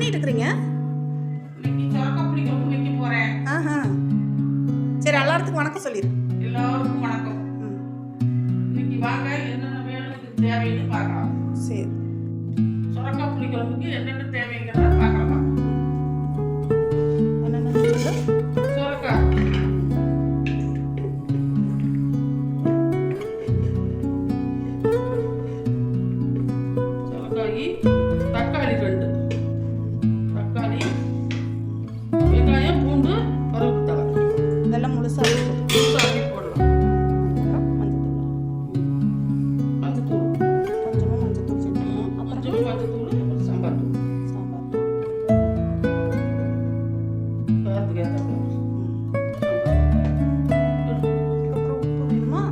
பண்ணிட்டு இருக்கிறீங்க? இன்னைக்கு சொரக்காப்புளி குழம்பு வைக்க போறேன். ஆஹா. சரி, எல்லாத்துக்கும் வணக்கம் சொல்லிடு. எல்லாருக்கும் வணக்கம். இன்னைக்கு வாங்க என்னென்ன வேணும்னு தேவைன்னு பார்க்கலாம். சரி. சொரக்காப்புளி குழம்புக்கு என்னென்ன தேவைங்கிறத பார்க்கலாம். என்னென்ன சொல்லுங்க? சொரக்காய், தக்காளி 2, தக்காளி, வெங்காயம், பூண்டு, கருவேப்பிலை இதெல்லாம் முழுசா போடலாம். மஞ்சத்தூள், கொஞ்சமா மஞ்சத்தூள் சேர்க்கணும். கொஞ்சம் மஞ்சத்தூள், சாம்பார் தூள், காரத்துக்கு ஏற்ற அப்புறம் உப்பு வேணுமா?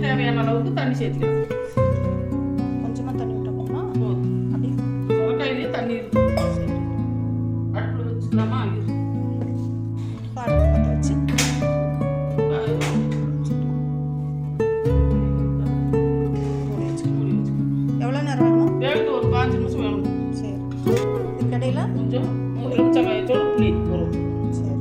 தேவையான அளவுக்கு தண்ணி சேர்த்துக்கலாம். கொஞ்சமா தண்ணி விட்டா போமா? போதும். அப்படி சொரக்காயிலே தண்ணி இருக்கு. அடுப்புல வச்சுக்கலாமா? பாருங்க, பற்ற வச்சு எவ்வளோ நேரம் வேணும்? வேகத்து ஒரு 5 நிமிஷம் வேணும். சரி. இதுக்கடையில் கொஞ்சம் எலுமிச்சங்காயத்தோட புளி வரும். சரி.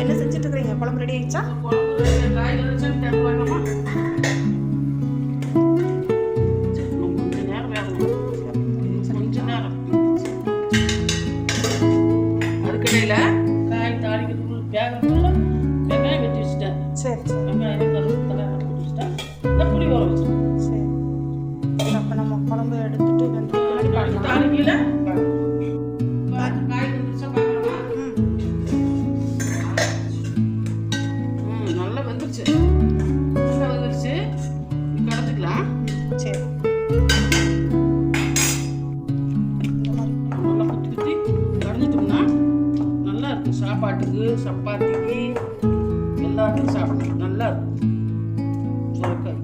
என்ன செஞ்சுட்டு இருக்கிறீங்க? குழம்பு ரெடி ஆயிடுச்சா? குழம்பு காய் வச்சுன்னு தேவை வேணுமா? கொஞ்ச நேரம் வேகணும். கொஞ்ச நேரம். அதுக்கடையில் காய் தாளிக்கிறதுக்குள்ள வேகத்துக்குள்ள வெங்காயம் வெட்டி வச்சுட்டேன். சரி சரி. வெங்காயம் கருவேப்பிலை போட்டு வச்சுட்டேன். இந்த புளி ஊற வச்சுட்டேன். சரி. அப்போ நம்ம குழம்பு எடுத்துட்டு வந்து பின்னாடி பார்க்கலாம். தாளிக்கல காய் வந்துருச்சா பார்க்கலாமா? நல்லா வந்துருச்சு. கடைஞ்சிக்கலாம். சரி. இந்த மாதிரி நல்லா குத்தி குத்தி கடைஞ்சிட்டோம்னா நல்லா இருக்கும். சாப்பாட்டுக்கு, சப்பாத்திக்கு எல்லாத்துக்கும் சாப்பிடலாம். நல்லா இருக்கும் சொரக்காய்.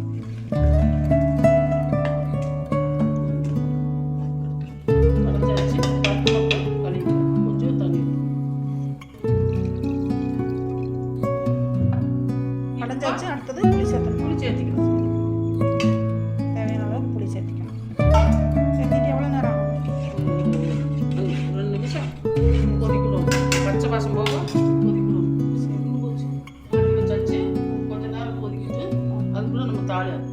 கடைஞ்சாச்சு. கழுவி கொஞ்சம் தண்ணி கடைஞ்சாச்சு. அடுத்தது புளி சேர்த்தணும். புளி சேர்த்திக்கலாம். தேவையான அளவுக்கு புளி சேர்த்திக்கணும். சேர்த்திட்டு எவ்வளோ நேரம் ஆகும்? 2 நிமிஷம் கொதிக்கணும். பச்சை வாசம் போக கொதிக்கணும். வச்சாச்சு. கொஞ்ச நேரம் கொதிக்கிட்டு அதுக்குள்ள நம்ம தாளிக்கணும்.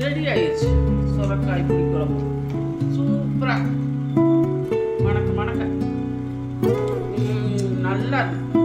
ரெடி ஆயிடுச்சு சொரக்காய் புளி குழம்பு. சூப்பரா மணக்க நல்லா இருக்கு.